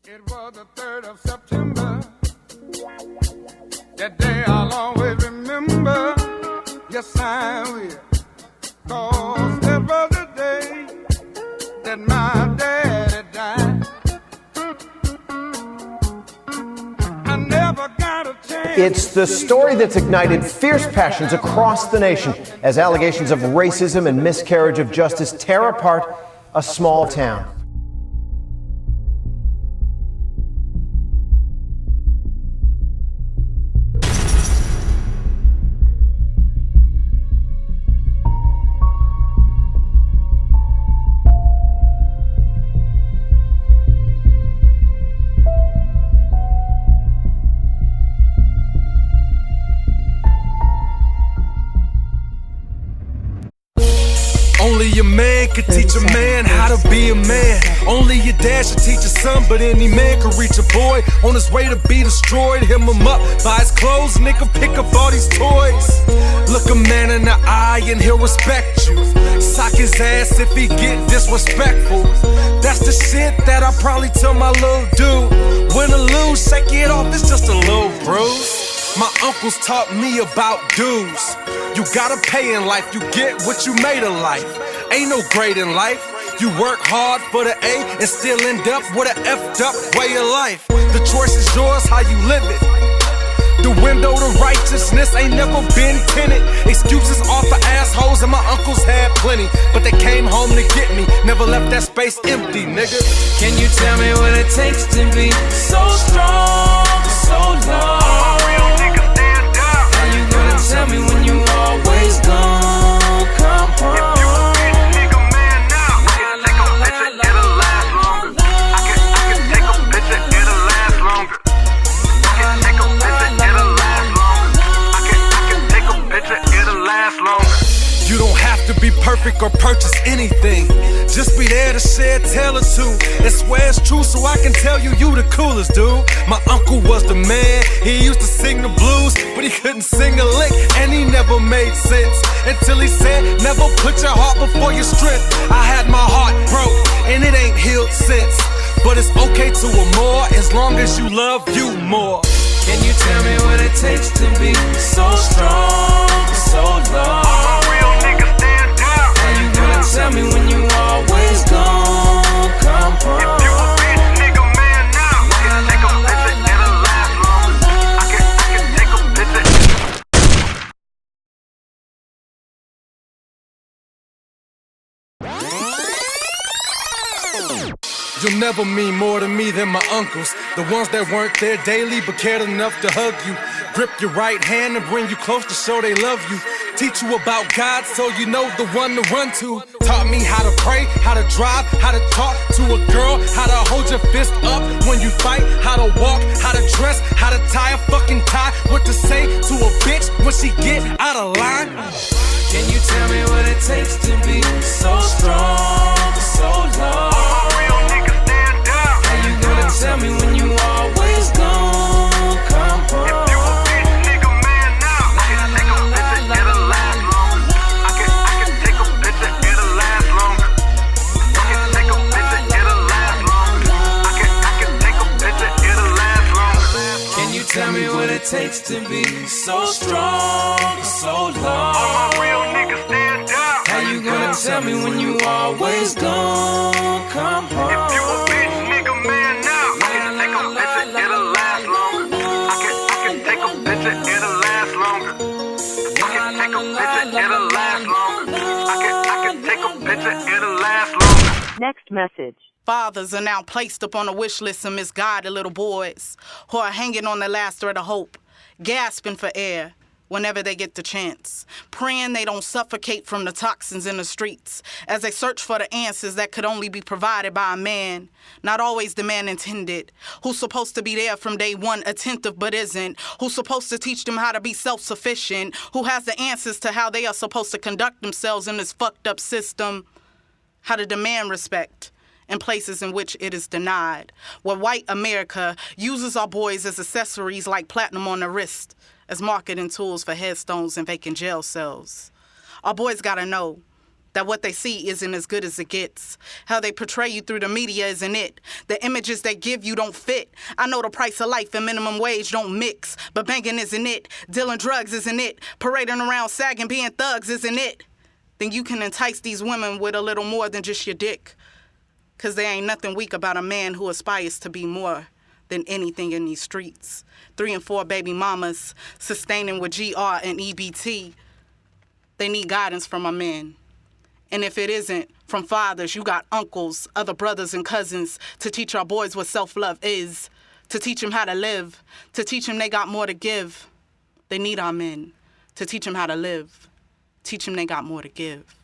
It was the 3rd of September. That day I'll always remember. Yes, I will. 'Cause that was the day that my daddy died. I never got a chance. It's the story that's ignited fierce passions across the nation as allegations of racism and miscarriage of justice tear apart a small town. Only a man could teach a man how to be a man. Only your dad should teach a son, but any man could reach a boy on his way to be destroyed. Hem him up by his clothes, nigga, pick up all these toys. Look a man in the eye and he'll respect you. Sock his ass if he get disrespectful. That's the shit that I probably tell my little dude. Win or lose, shake it off, it's just a little bruise. My uncles taught me about dues. You gotta pay in life, you get what you made of life. Ain't no grade in life. You work hard for the A and still end up with an effed up way of life. The choice is yours, how you live it. The window to righteousness ain't never been tinted. Excuses are for assholes and my uncles had plenty, but they came home to get me, never left that space empty, nigga. Can you tell me what it takes to be so strong for so long? How you gonna tell me when you always gon' come home? If you a bitch nigga man now, I can take a picture, it'll last longer. I can take a picture, it'll last longer. I can take a picture, it'll last longer. I can take a picture, it'll last longer. You don't have to be perfect or purchase anything. Just be there to share a tale or two and swear it's true so I can tell you the coolest, dude. My uncle was the man. He used to sing the blues, but he couldn't sing a lick, and he never made sense until he said, never put your heart before your strength. I had my heart broke, and it ain't healed since. But it's okay to more as long as you love you more. Can you tell me what it takes to be so strong for so long? All my real niggas stand up. How you gonna tell me when you always gon' come home? If you a bitch nigga man now, I can take a picture, it'll last longer. I can take a picture. You'll never mean more to me than my uncles. The ones that weren't there daily but cared enough to hug you. Grip your right hand and bring you close to show they love you. Teach you about God so you know the one to run to. Taught me how to pray, how to drive, how to talk to a girl, how to hold your fist up when you fight, how to walk, how to dress, how to tie a fucking tie, what to say to a bitch when she get out of line. Can you tell me what it takes to be so strong for so long? All my real niggas stand up. How you gonna tell me when you always gon' come home? If you a bitch nigga man now, I can take a picture, it'll last longer. I can take a picture, it'll last longer. I can take a picture, it'll last longer. I can take a picture, it'll last longer. Can you tell me what it takes to be so strong for so long? All my real niggas stand up. How you gonna tell me when you always gon' come home? If you a bitch nigga man now, I can take a picture, it'll last longer. I can take a picture, it'll last longer. I can take a picture, it'll last longer. I can take a picture, it'll last longer. Next message. Fathers are now placed upon a wish list of misguided little boys who are hanging on the last thread of hope, gasping for air whenever they get the chance, praying they don't suffocate from the toxins in the streets as they search for the answers that could only be provided by a man, not always the man intended, who's supposed to be there from day one, attentive but isn't, who's supposed to teach them how to be self-sufficient, who has the answers to how they are supposed to conduct themselves in this fucked up system, how to demand respect in places in which it is denied, where white America uses our boys as accessories like platinum on the wrist, as marketing tools for headstones and vacant jail cells. Our boys gotta know that what they see isn't as good as it gets. How they portray you through the media isn't it. The images they give you don't fit. I know the price of life and minimum wage don't mix, but banging isn't it. Dealing drugs isn't it. Parading around sagging, being thugs isn't it. Then you can entice these women with a little more than just your dick. Cause there ain't nothing weak about a man who aspires to be more than anything in these streets. 3 and 4 baby mamas, sustaining with GR and EBT. They need guidance from a man. And if it isn't from fathers, you got uncles, other brothers and cousins to teach our boys what self-love is, to teach them how to live, to teach them they got more to give. They need our men to teach them how to live, teach them they got more to give.